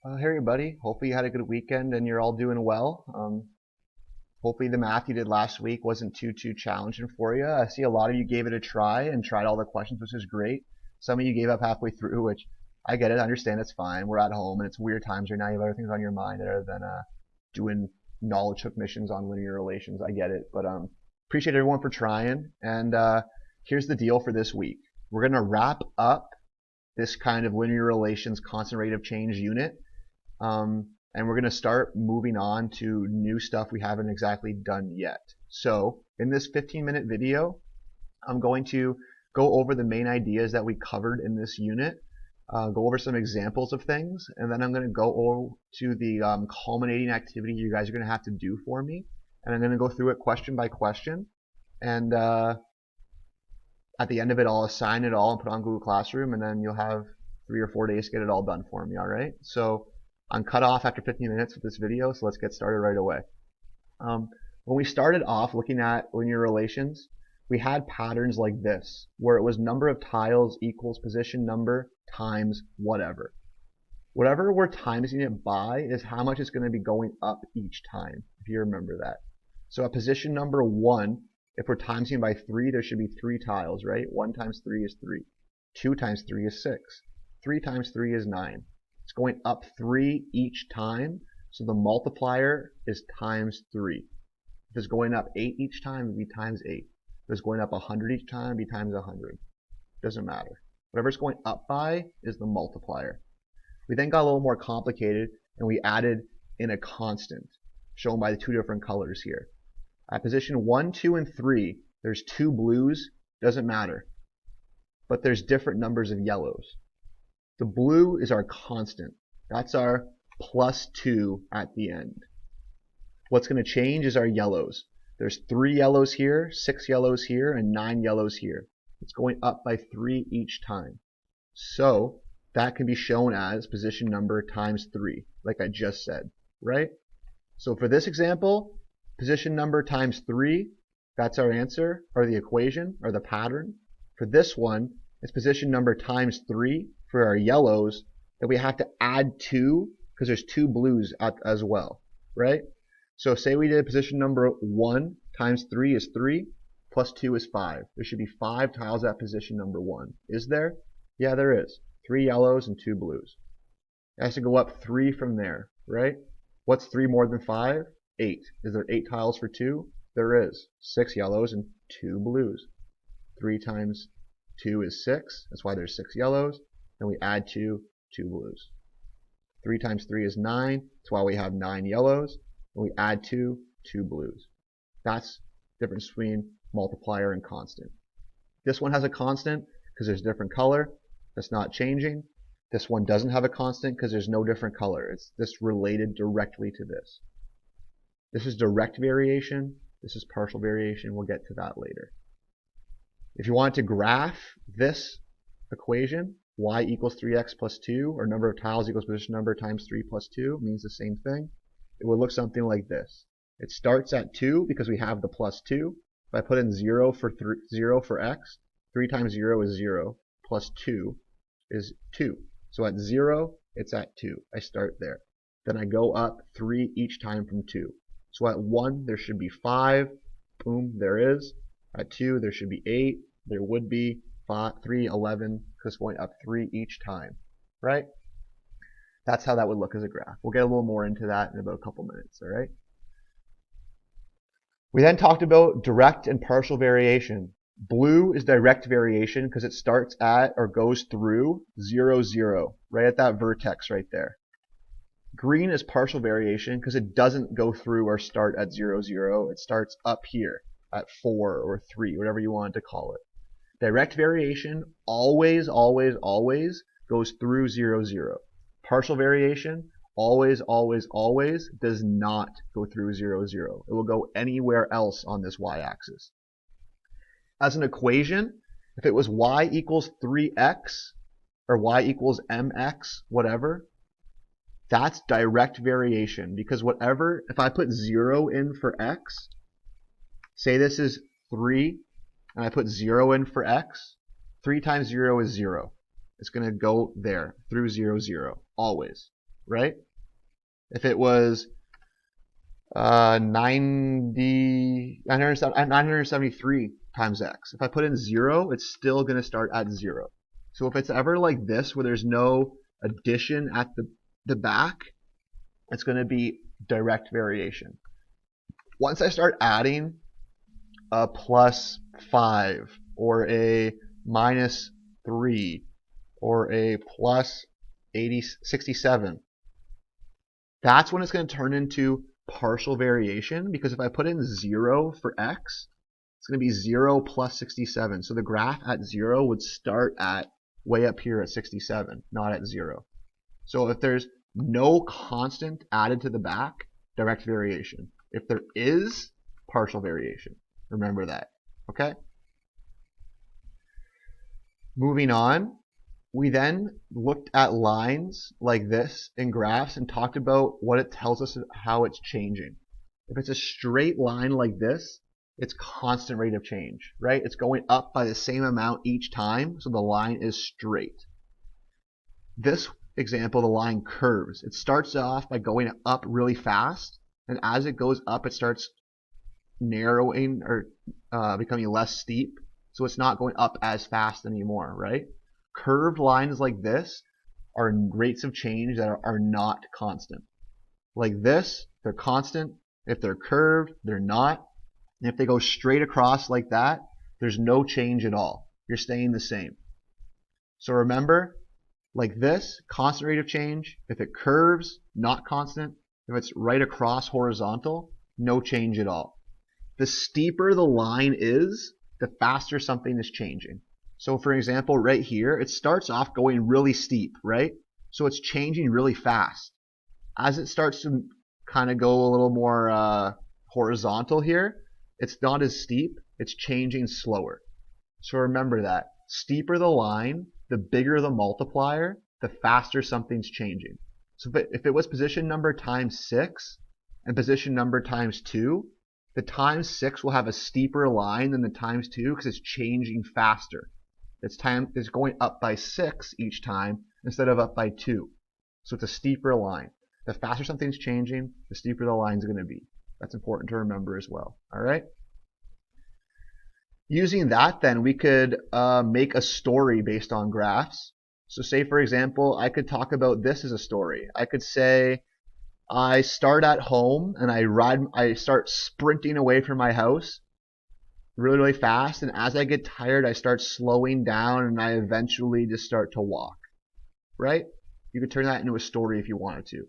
Hey everybody, hopefully you had a good weekend and you're all doing well. Hopefully the math you did last week wasn't too challenging for you. I see a lot of you gave it a try and tried all the questions, which is great. Some of you gave up halfway through, which I get it, I understand, it's fine. We're at home and it's weird times right now. You have other things on your mind other than doing knowledge hook missions on linear relations. I get it, but appreciate everyone for trying. And here's the deal for this week. We're gonna wrap up this kind of linear relations constant rate of change unit. And we're going to start moving on to new stuff we haven't exactly done yet. So in this 15-minute video, I'm going to go over the main ideas that we covered in this unit, go over some examples of things, and then I'm going to go over to the culminating activity you guys are going to have to do for me. And I'm going to go through it question by question. And at the end of it, I'll assign it all and put it on Google Classroom, and then you'll have 3 or 4 days to get it all done for me, all right? So I'm cut off after 15 minutes with this video, so let's get started right away. When we started off looking at linear relations, we had patterns like this, where it was number of tiles equals position number times whatever. Whatever we're timesing it by is how much it's going to be going up each time, if you remember that. So at position number 1, if we're timesing by 3, there should be 3 tiles, right? 1 times 3 is 3. 2 times 3 is 6. 3 times 3 is 9. It's going up 3 each time, so the multiplier is times 3. If it's going up 8 each time, it would be times 8. If it's going up 100 each time, it would be times 100. Doesn't matter. Whatever it's going up by is the multiplier. We then got a little more complicated, and we added in a constant, shown by the 2 different colors here. At position 1, 2, and 3, there's 2 blues, doesn't matter. But there's different numbers of yellows. The blue is our constant. That's our plus 2 at the end. What's going to change is our yellows. There's 3 yellows here, 6 yellows here, and 9 yellows here. It's going up by 3 each time. So that can be shown as position number times 3, like I just said, right? So for this example, position number times 3, that's our answer, or the equation, or the pattern. For this one, it's position number times 3 for our yellows, that we have to add 2 because there's 2 blues as well, right? So say we did position number 1 times 3 is 3, plus 2 is 5. There should be 5 tiles at position number 1. Is there? Yeah, there is. 3 yellows and 2 blues. It has to go up 3 from there, right? What's 3 more than 5? 8. Is there 8 tiles for 2? There is. 6 yellows and 2 blues. 3 times 2 is 6. That's why there's 6 yellows. And we add 2 blues. 3 times 3 is 9. That's why we have 9 yellows. And we add 2 blues. That's the difference between multiplier and constant. This one has a constant because there's different color. That's not changing. This one doesn't have a constant because there's no different color. It's just related directly to this. This is direct variation. This is partial variation. We'll get to that later. If you wanted to graph this equation, y equals 3x plus 2, or number of tiles equals position number times 3 plus 2, means the same thing. It would look something like this. It starts at 2 because we have the plus 2. If I put in 0 for x, 3 times 0 is 0, plus 2 is 2. So at 0, it's at 2. I start there. Then I go up 3 each time from 2. So at 1, there should be 5. Boom, there is. At 2, there should be 8. There would be 3, 11, because going up 3 each time, right? That's how that would look as a graph. We'll get a little more into that in about a couple minutes, all right? We then talked about direct and partial variation. Blue is direct variation because it starts at or goes through 0, 0, right at that vertex right there. Green is partial variation because it doesn't go through or start at 0, 0. It starts up here at 4 or 3, whatever you want to call it. Direct variation always goes through 0, 0. Partial variation always does not go through 0, 0. It will go anywhere else on this y-axis. As an equation, if it was y equals 3x or y equals mx, whatever, that's direct variation because whatever, if I put 0 in for x, say this is 3, and I put 0 in for x, 3 times 0 is 0. It's going to go there through 0, 0, always. right? If it was 973 times x, if I put in 0, it's still going to start at 0. So if it's ever like this, where there's no addition at the back, it's going to be direct variation. Once I start adding a plus 5 or a minus 3 or a plus 67, that's when it's going to turn into partial variation, because if I put in 0 for x, it's going to be 0 plus 67. So the graph at 0 would start at way up here at 67, not at 0. So if there's no constant added to the back, direct variation. If there is, partial variation. Remember that. Okay? Moving on, we then looked at lines like this in graphs and talked about what it tells us how it's changing. If it's a straight line like this, it's constant rate of change, right? It's going up by the same amount each time, so the line is straight. This example, the line curves. It starts off by going up really fast, and as it goes up, it starts narrowing or becoming less steep, so it's not going up as fast anymore, right? Curved lines like this are rates of change that are not constant. Like this, they're constant. If they're curved, they're not. And if they go straight across like that, there's no change at all. You're staying the same. So remember, like this, constant rate of change. If it curves, not constant. If it's right across horizontal, no change at all. The steeper the line is, the faster something is changing. So for example, right here, it starts off going really steep, right? So it's changing really fast. As it starts to kind of go a little more horizontal here, it's not as steep, it's changing slower. So remember that. Steeper the line, the bigger the multiplier, the faster something's changing. So if it was position number times 6 and position number times 2, the times 6 will have a steeper line than the times 2 because it's changing faster. It's going up by 6 each time instead of up by 2. So it's a steeper line. The faster something's changing, the steeper the line's going to be. That's important to remember as well. All right? Using that, then, we could make a story based on graphs. So say, for example, I could talk about this as a story. I could say, I start at home and I start sprinting away from my house really, really fast. And as I get tired, I start slowing down and I eventually just start to walk. Right? You could turn that into a story if you wanted to.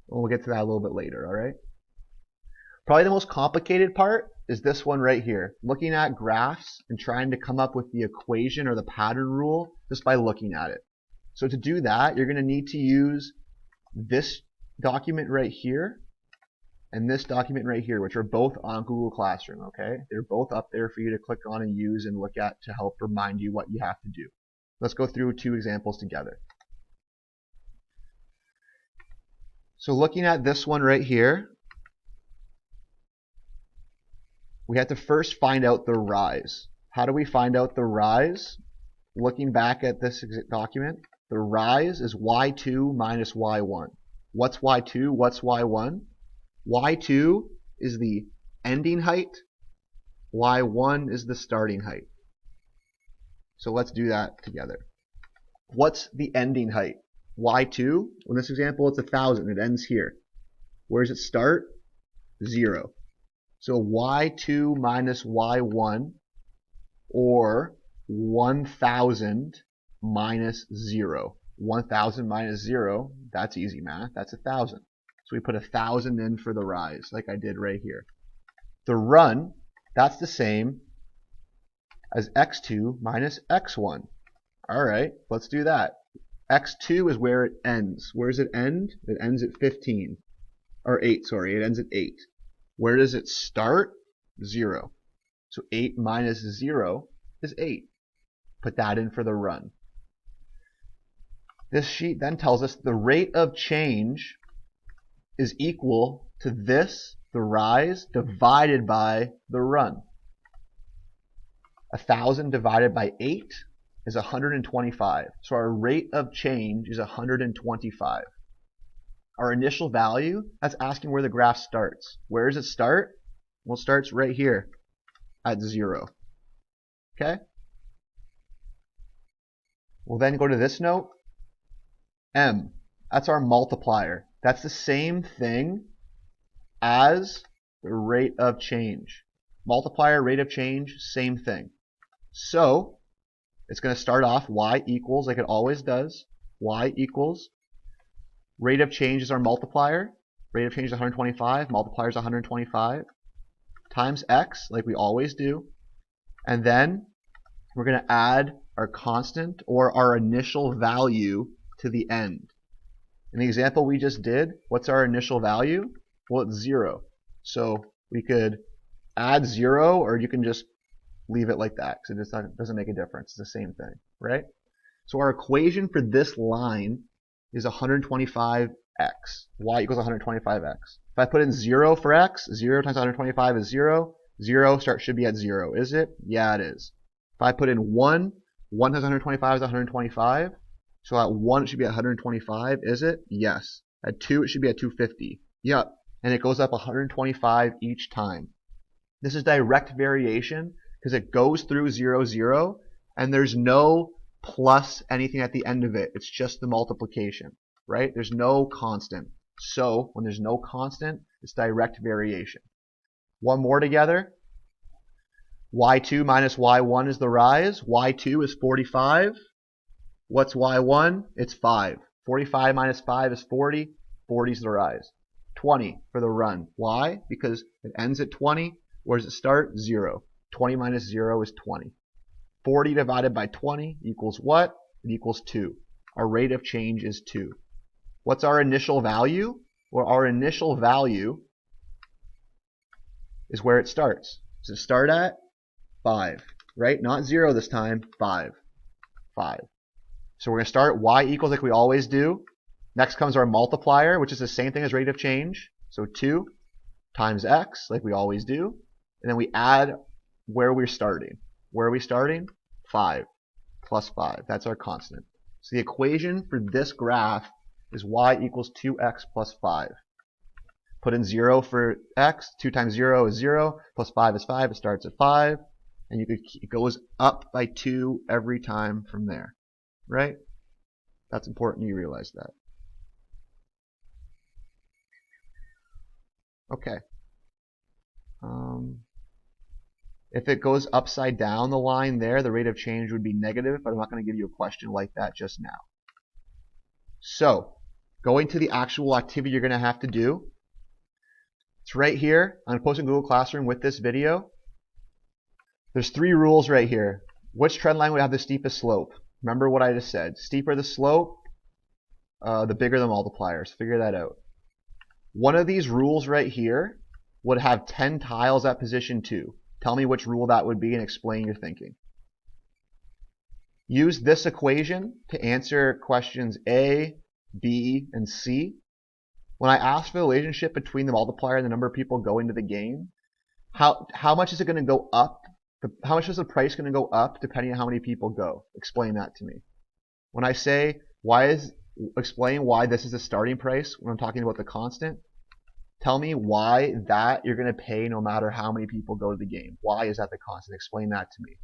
We'll get to that a little bit later, all right? Probably the most complicated part is this one right here. Looking at graphs and trying to come up with the equation or the pattern rule just by looking at it. So to do that, you're going to need to use this document right here and this document right here, which are both on Google Classroom, okay? They're both up there for you to click on and use and look at to help remind you what you have to do. Let's go through 2 examples together. So looking at this one right here, we have to first find out the rise. How do we find out the rise? Looking back at this document, the rise is y2 minus y1. What's y2? What's y1? y2 is the ending height. y1 is the starting height. So let's do that together. What's the ending height? y2, in this example, it's 1,000. It ends here. Where does it start? 0. So y2 minus y1, or 1,000 minus 0. 1,000 minus 0, that's easy math. That's 1,000. So we put 1,000 in for the rise, like I did right here. The run, that's the same as x2 minus x1. All right, let's do that. x2 is where it ends. Where does it end? It ends at 15. Or 8, sorry. It ends at 8. Where does it start? 0. So 8 minus 0 is 8. Put that in for the run. This sheet then tells us the rate of change is equal to this, the rise, divided by the run. 1,000 divided by 8 is 125. So our rate of change is 125. Our initial value, that's asking where the graph starts. Where does it start? Well, it starts right here at 0. Okay? We'll then go to this note. M, that's our multiplier. That's the same thing as the rate of change. Multiplier, rate of change, same thing. So it's going to start off y equals, like it always does, y equals, rate of change is our multiplier, rate of change is 125, multiplier is 125, times x, like we always do, and then we're going to add our constant or our initial value to the end. In the example we just did, what's our initial value? Well, it's 0. So we could add 0, or you can just leave it like that, because it doesn't make a difference. It's the same thing, right? So our equation for this line is 125x. Y equals 125x. If I put in 0 for x, 0 times 125 is 0. 0 should be at 0, is it? Yeah, it is. If I put in 1, 1 times 125 is 125. So at 1 it should be at 125, is it? Yes. At 2 it should be at 250. Yep. And it goes up 125 each time. This is direct variation because it goes through 0, 0, and there's no plus anything at the end of it. It's just the multiplication, right? There's no constant. So when there's no constant, it's direct variation. One more together. Y2 minus Y1 is the rise. Y2 is 45. What's Y1? It's 5. 45 minus 5 is 40. 40 is the rise. 20 for the run. Why? Because it ends at 20. Where does it start? 0. 20 minus 0 is 20. 40 divided by 20 equals what? It equals 2. Our rate of change is 2. What's our initial value? Well, our initial value is where it starts. Does it start at? 5, right? Not 0 this time, 5. 5. So we're going to start y equals like we always do. Next comes our multiplier, which is the same thing as rate of change. So 2 times x, like we always do. And then we add where we're starting. Where are we starting? 5 plus 5. That's our constant. So the equation for this graph is y equals 2x plus 5. Put in 0 for x. 2 times 0 is 0. Plus 5 is 5. It starts at 5. And it goes up by 2 every time from there. Right? That's important you realize that. Okay. If it goes upside down the line there, the rate of change would be negative, but I'm not going to give you a question like that just now. So, going to the actual activity you're going to have to do. It's right here. I'm posting Google Classroom with this video. There's 3 rules right here. Which trend line would have the steepest slope? Remember what I just said. Steeper the slope, the bigger the multipliers. Figure that out. One of these rules right here would have 10 tiles at position 2. Tell me which rule that would be and explain your thinking. Use this equation to answer questions A, B, and C. When I ask for the relationship between the multiplier and the number of people going to the game, how much is it going to go up? How much is the price going to go up depending on how many people go? Explain that to me. When I say explain why this is the starting price when I'm talking about the constant, tell me why that you're going to pay no matter how many people go to the game. Why is that the constant? Explain that to me.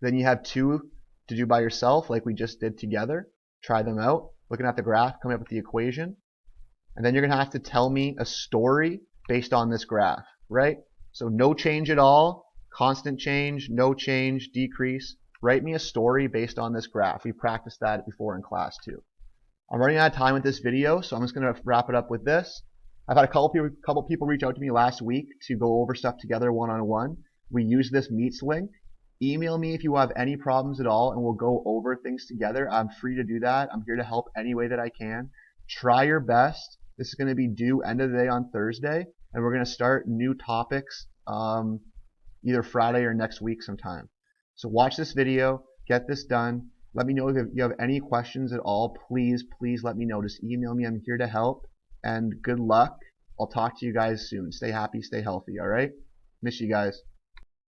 Then you have 2 to do by yourself like we just did together. Try them out. Looking at the graph, coming up with the equation. And then you're going to have to tell me a story based on this graph, right? So no change at all, constant change, no change, decrease. Write me a story based on this graph. We practiced that before in class too. I'm running out of time with this video, so I'm just going to wrap it up with this. I've had a couple people reach out to me last week to go over stuff together one-on-one. We use this Meets link. Email me if you have any problems at all, and we'll go over things together. I'm free to do that. I'm here to help any way that I can. Try your best. This is going to be due end of the day on Thursday, and we're going to start new topics either Friday or next week sometime. So watch this video, get this done. Let me know if you have any questions at all. Please let me know. Just email me. I'm here to help. And good luck. I'll talk to you guys soon. Stay happy, stay healthy, alright? Miss you guys.